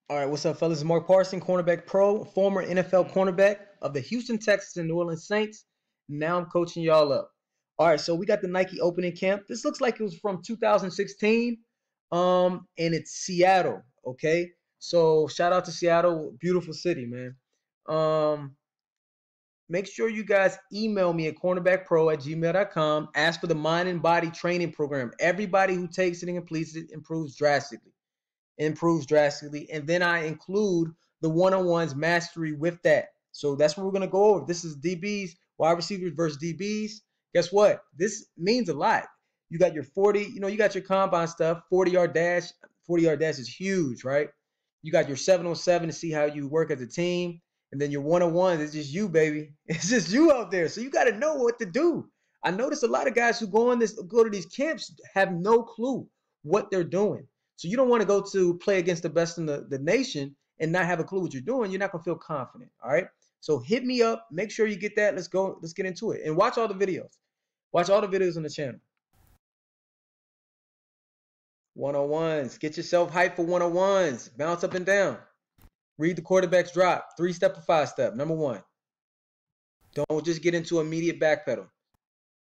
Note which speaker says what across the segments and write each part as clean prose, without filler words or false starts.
Speaker 1: All right, what's up, fellas? It's Mark Parson, cornerback pro, former NFL cornerback of the Houston Texans and New Orleans Saints. Now I'm coaching y'all up. All right, so we got the Nike opening camp. This looks like it was from 2016, and it's Seattle. Okay, so shout out to Seattle, beautiful city, man. Make sure you guys email me at cornerbackpro@gmail.com. Ask for the mind and body training program. Everybody who takes it and completes it improves drastically. And then I include the one-on-ones mastery with that. So that's what we're going to go over. This is DBs, wide receivers versus DBs. Guess what? This means a lot. You got your 40, you got your combine stuff, 40-yard dash. 40-yard dash is huge, right? You got your 7-on-7 to see how you work as a team. And then your one-on-ones, it's just you, baby. It's just you out there. So you got to know what to do. I notice a lot of guys who go to these camps have no clue what they're doing. So you don't want to go to play against the best in the nation and not have a clue what you're doing. You're not going to feel confident. All right. So hit me up. Make sure you get that. Let's go. Let's get into it. And watch all the videos. Watch all the videos on the channel. One-on-ones. Get yourself hyped for one-on-ones. Bounce up and down. Read the quarterback's drop. 3-step or 5-step. Number one. Don't just get into immediate backpedal.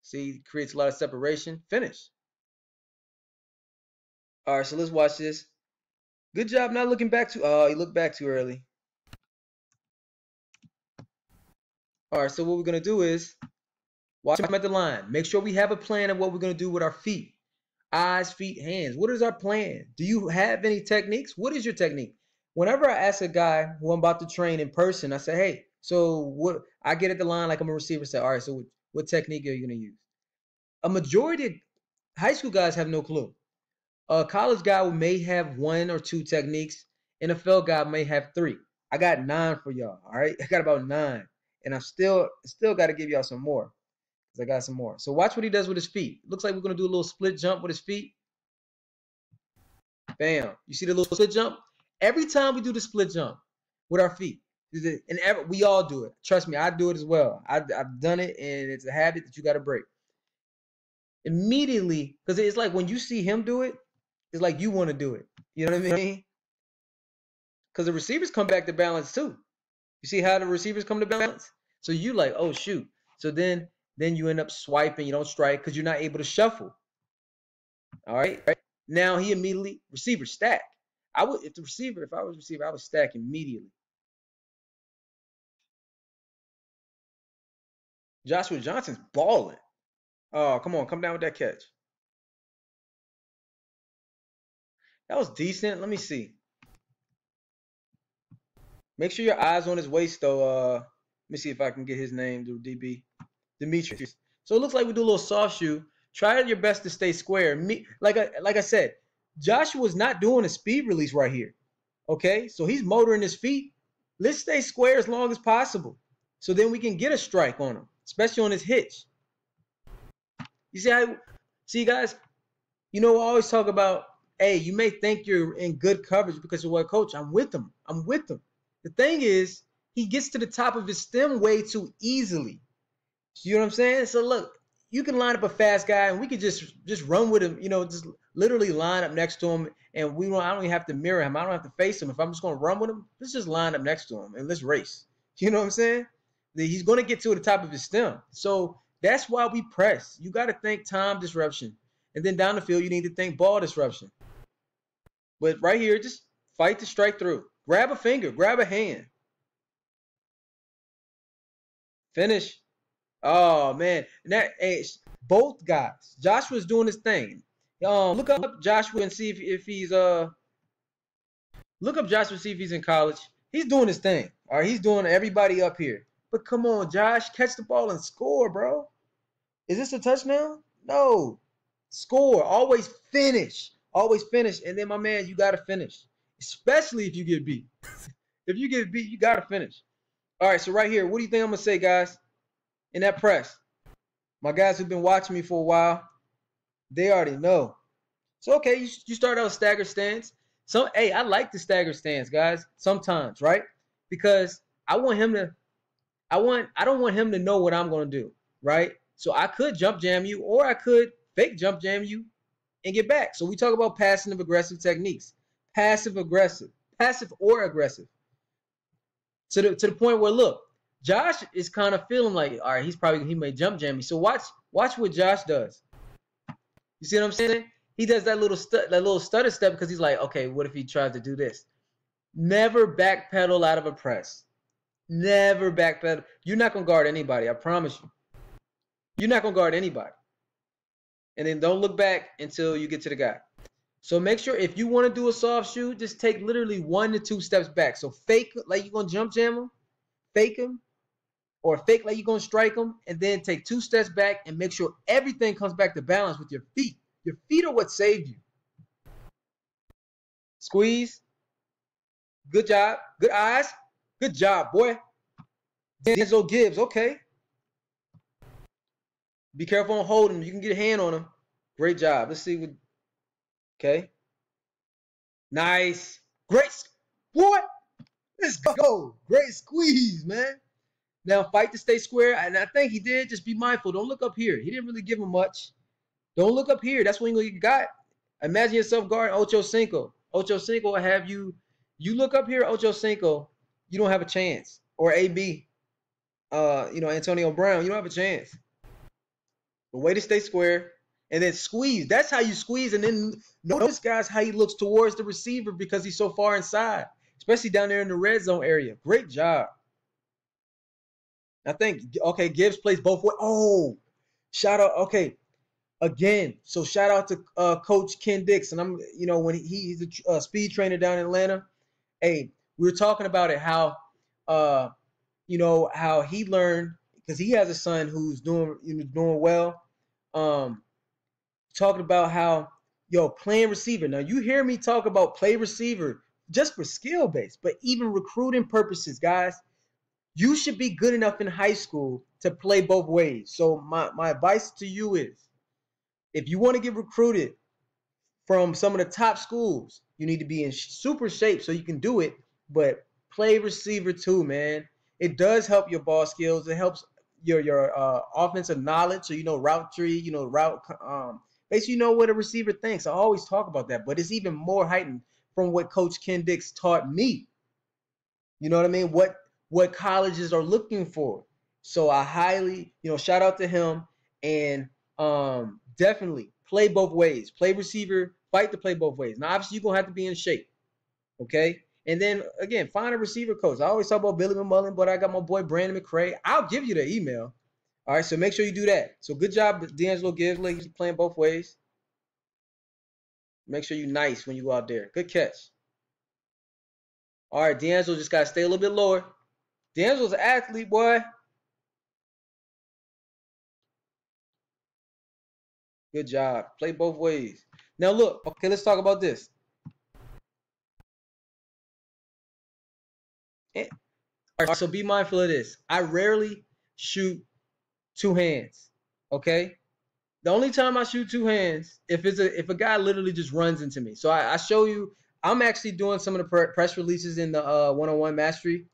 Speaker 1: See, it creates a lot of separation. Finish. All right, so let's watch this. Good job not looking back too. Oh, you looked back too early. All right, so what we're going to do is watch him at the line. Make sure we have a plan of what we're going to do with our feet. Eyes, feet, hands. What is our plan? Do you have any techniques? What is your technique? Whenever I ask a guy who I'm about to train in person, I say, hey, so what? I get at the line like I'm a receiver, say, all right, so what technique are you going to use? A majority of high school guys have no clue. A college guy may have 1 or 2 techniques. NFL guy may have 3. I got 9 for y'all. All right, I got about 9, and I still got to give y'all some more because I got some more. So watch what he does with his feet. Looks like we're gonna do a little split jump with his feet. Bam! You see the little split jump? Every time we do the split jump with our feet, and we all do it. Trust me, I do it as well. I've done it, and it's a habit that you got to break. Immediately, because it's like when you see him do it, it's like you want to do it. You know what I mean? Because the receivers come back to balance too. You see how the receivers come to balance? So you like, oh shoot. So then you end up swiping. You don't strike because you're not able to shuffle. All right. Now he immediately receiver stack. If I was receiver, I would stack immediately. Joshua Johnson's balling. Oh, come on, come down with that catch. That was decent. Let me see. Make sure your eyes on his waist, though. Let me see if I can get his name, the DB. Demetrius. So it looks like we do a little soft shoe. Try your best to stay square. Like I said, Joshua's not doing a speed release right here. Okay? So he's motoring his feet. Let's stay square as long as possible. So then we can get a strike on him, especially on his hitch. You see guys, I always talk about, hey, you may think you're in good coverage because you're what, coach. I'm with him. The thing is, he gets to the top of his stem way too easily. You know what I'm saying? So look, you can line up a fast guy, and we could just run with him. Just literally line up next to him, and I don't even have to mirror him. I don't have to face him. If I'm just going to run with him, let's just line up next to him and let's race. You know what I'm saying? He's going to get to the top of his stem. So that's why we press. You got to think time disruption, and then down the field, you need to think ball disruption. But right here, just fight to strike through. Grab a finger, grab a hand. Finish. Oh man, both guys. Joshua's doing his thing. Look up Joshua and see if he's look up Joshua, see if he's in college. He's doing his thing. All right, he's doing everybody up here. But come on, Josh, catch the ball and score, bro. Is this a touchdown? No. Score. Always finish. Always finish. And then, my man, you got to finish. Especially if you get beat. If you get beat, you got to finish. All right, so right here, what do you think I'm going to say, guys? In that press. My guys who've been watching me for a while, they already know. So, okay, you start out stagger stance. Hey, I like the stagger stance, guys, sometimes, right? Because I don't want him to know what I'm going to do, right? So I could jump jam you, or I could fake jump jam you and get back. So we talk about passive aggressive techniques. Passive aggressive. passive or aggressive. To the point where look, Josh is kind of feeling like, all right, he may jump jam me. So watch what Josh does. You see what I'm saying? He does that little stutter step because he's like, okay, what if he tries to do this? Never backpedal out of a press. Never backpedal. You're not gonna guard anybody. I promise you. You're not gonna guard anybody. And then don't look back until you get to the guy. So make sure if you want to do a soft shoe, just take literally 1 to 2 steps back. So fake like you're gonna jump jam him, fake him, or fake like you're gonna strike him, and then take 2 steps back and make sure everything comes back to balance with your feet. Your feet are what saved you. Squeeze. Good job. Good eyes. Good job, boy. Denzel Gibbs. Okay. Be careful on holding him. You can get a hand on him. Great job. Let's see what. Okay. Nice. Great. What? Let's go. Great squeeze, man. Now fight to stay square. And I think he did. Just be mindful. Don't look up here. He didn't really give him much. Don't look up here. That's when you got. Imagine yourself guarding Ocho Cinco. Ocho Cinco will have you. You look up here, Ocho Cinco. You don't have a chance. Or AB. Antonio Brown. You don't have a chance. The way to stay square. And then squeeze. That's how you squeeze. And then notice, guys, how he looks towards the receiver because he's so far inside. Especially down there in the red zone area. Great job. I think, okay, Gibbs plays both ways. Oh, shout out. Okay. Again, so shout out to Coach Ken Dixon. When he's a speed trainer down in Atlanta. Hey, we were talking about it, how how he learned because he has a son who's doing well. Talking about how playing receiver. Now you hear me talk about play receiver just for skill base, but even recruiting purposes, guys, you should be good enough in high school to play both ways. So my advice to you is, if you want to get recruited from some of the top schools, you need to be in super shape so you can do it, but play receiver too, man. It does help your ball skills. It helps your offensive knowledge. So route tree, route basically you know what a receiver thinks. I always talk about that, but it's even more heightened from what Coach Ken Dix taught me. You know what I mean? What colleges are looking for. So I highly, shout out to him, and definitely play both ways. Play receiver, fight to play both ways. Now, obviously, you're going to have to be in shape, okay? And then, again, find a receiver coach. I always talk about Billy McMullen, but I got my boy Brandon McCray. I'll give you the email. All right, so make sure you do that. So good job, D'Angelo Gibbs. He's playing both ways. Make sure you're nice when you go out there. Good catch. All right, D'Angelo just got to stay a little bit lower. D'Angelo's an athlete, boy. Good job. Play both ways. Now, look. Okay, let's talk about this. All right, so be mindful of this. I rarely shoot 2 hands, okay? The only time I shoot 2 hands if a guy literally just runs into me. So I show you. I'm actually doing some of the press releases in the one-on-one mastery.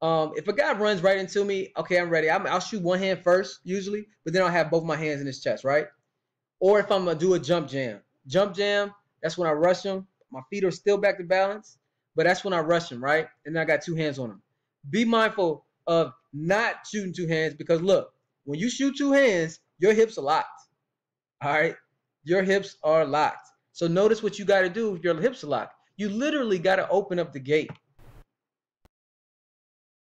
Speaker 1: If a guy runs right into me, okay, I'm ready. I'll shoot 1 hand first usually, but then I'll have both my hands in his chest, right? Or if I'm gonna do a jump jam, that's when I rush him. My feet are still back to balance, but that's when I rush him, right? And then I got 2 hands on him. Be mindful of not shooting 2 hands because look, when you shoot 2 hands, your hips are locked. All right, your hips are locked. So notice what you got to do if your hips are locked. You literally got to open up the gate.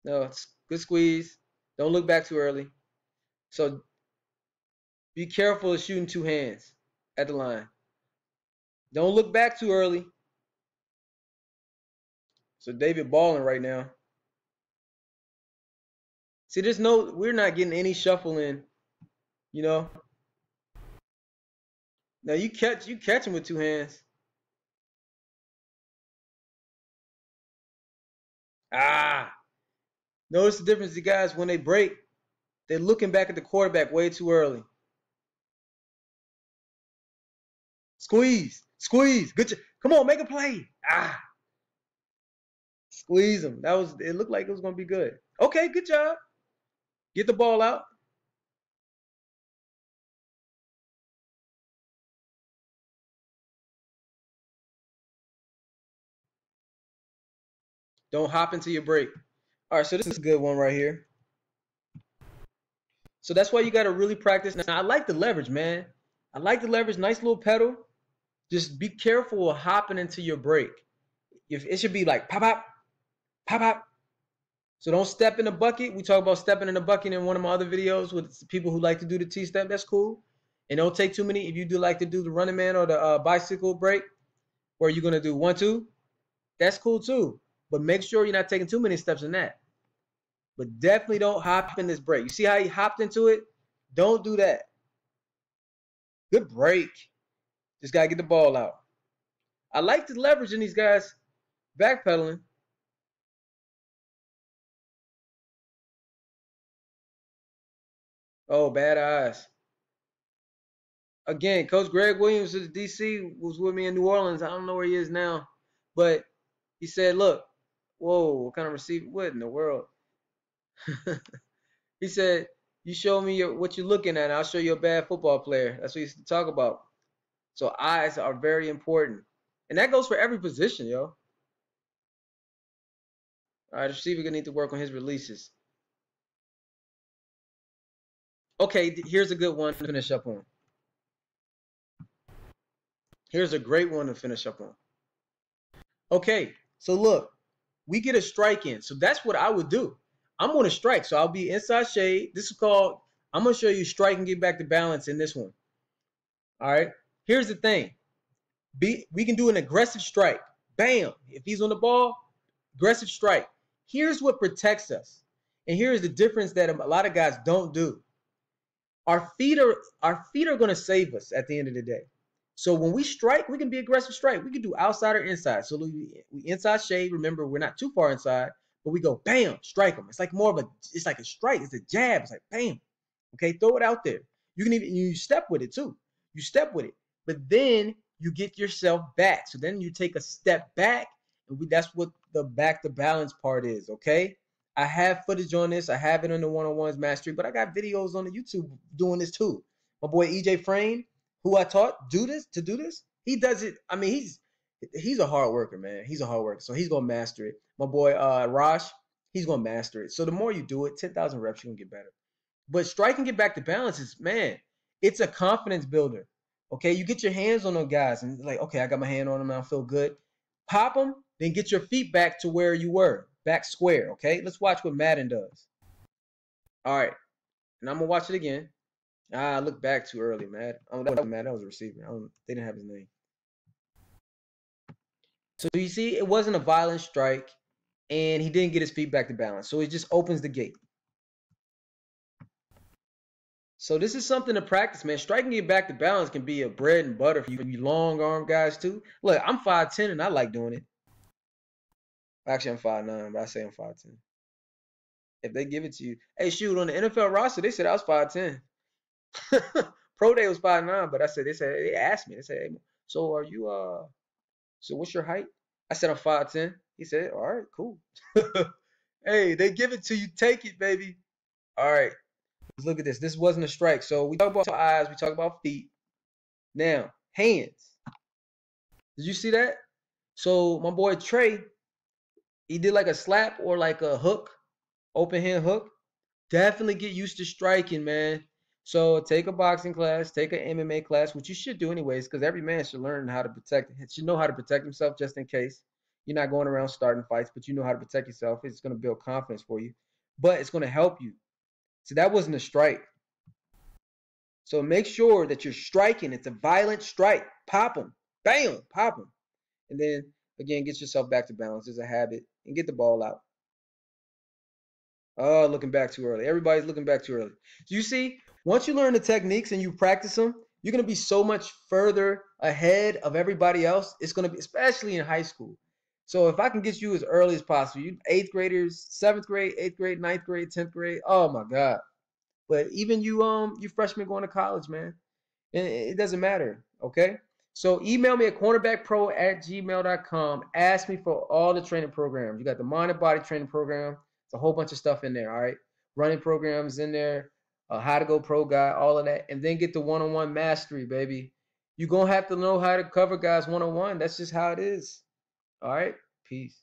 Speaker 1: No, it's good squeeze. Don't look back too early. So be careful of shooting 2 hands at the line. Don't look back too early. So David balling right now. See, we're not getting any shuffle in, Now you catch him with 2 hands. Notice the difference, you guys, when they break, they're looking back at the quarterback way too early. Squeeze. Good. Come on, make a play. Squeeze him. It looked like it was going to be good. Okay, good job. Get the ball out. Don't hop into your break. All right, so this is a good one right here. So that's why you got to really practice. Now, I like the leverage, man. I like the leverage. Nice little pedal. Just be careful of hopping into your break. If it should be like pop, pop, pop, pop. So don't step in the bucket. We talk about stepping in the bucket in one of my other videos with people who like to do the T-step. That's cool. And don't take too many. If you do like to do the running man or the bicycle break, where you're going to do 1, 2, that's cool too. But make sure you're not taking too many steps in that. But definitely don't hop in this break. You see how he hopped into it? Don't do that. Good break. Just got to get the ball out. I like the leverage in these guys backpedaling. Oh, bad eyes. Again, Coach Greg Williams of DC was with me in New Orleans. I don't know where he is now. But he said, look, whoa, what kind of receiver? What in the world? He said, you show me what you're looking at, and I'll show you a bad football player. That's what he used to talk about. So eyes are very important. And that goes for every position, yo. All right, the receiver gonna need to work on his releases. Okay, here's a good one to finish up on. Here's a great one to finish up on. Okay, so look, we get a strike in. So that's what I would do. I'm going to strike. So I'll be inside shade. This is called, I'm going to show you strike and get back to balance in this one. All right. Here's the thing. We can do an aggressive strike. Bam. If he's on the ball, aggressive strike. Here's what protects us. And here's the difference that a lot of guys don't do. Our feet are going to save us at the end of the day. So when we strike, we can be aggressive strike. We can do outside or inside. So we inside shade. Remember, we're not too far inside. But we go, bam, strike them. It's like more of a, it's like a strike. It's a jab. It's like, bam. Okay, throw it out there. You can even, you step with it too. You step with it. But then you get yourself back. So then you take a step back. And that's what the back to balance part is, okay? I have footage on this. I have it on the one-on-ones mastery. But I got videos on the YouTube doing this too. My boy EJ Frame, who I taught to do this, he does it. I mean, he's a hard worker, man. He's a hard worker. So he's going to master it. My boy Raj, he's going to master it. So the more you do it, 10,000 reps, you're going to get better. But striking get back to balance is, man, it's a confidence builder. Okay, you get your hands on those guys and like, okay, I got my hand on them and I feel good. Pop them, then get your feet back to where you were, back square, okay? Let's watch what Madden does. All right, and I'm going to watch it again. I looked back too early, man. Oh, that was a receiver. They didn't have his name. So you see, it wasn't a violent strike, and he didn't get his feet back to balance. So it just opens the gate. So this is something to practice, man. Striking it back to balance can be a bread and butter for you long arm guys too. Look, I'm 5'10", and I like doing it. Actually, I'm 5'9", but I say I'm 5'10". If they give it to you, hey, shoot, on the NFL roster, they said I was 5'10". Pro Day was 5'9", but they asked me, they said, hey, so are you so what's your height? I said I'm 5'10". He said, all right, cool. Hey, they give it to you, take it, baby. All right, let's look at this. This wasn't a strike. So we talk about eyes, we talk about feet. Now, hands. Did you see that? So my boy Trey, he did like a slap or like a hook, open hand hook. Definitely get used to striking, man. So take a boxing class, take an MMA class, which you should do anyways, because every man should learn how to should know how to protect himself just in case. You're not going around starting fights, but you know how to protect yourself. It's going to build confidence for you, but it's going to help you. So that wasn't a strike. So make sure that you're striking. It's a violent strike. Pop them. Bam. Pop them. And then, again, get yourself back to balance. It's a habit. And get the ball out. Oh, looking back too early. Everybody's looking back too early. So you see, once you learn the techniques and you practice them, you're going to be so much further ahead of everybody else. It's going to be, especially in high school. So if I can get you as early as possible, you 8th graders, 7th grade, 8th grade, 9th grade, 10th grade. Oh my God. But even you freshmen going to college, man, it doesn't matter. Okay. So email me at cornerbackpro@gmail.com. Ask me for all the training programs. You got the mind and body training program. It's a whole bunch of stuff in there. All right. Running programs in there, how to go pro guy, all of that. And then get the one-on-one mastery, baby. You're going to have to know how to cover guys one-on-one. That's just how it is. All right. Peace.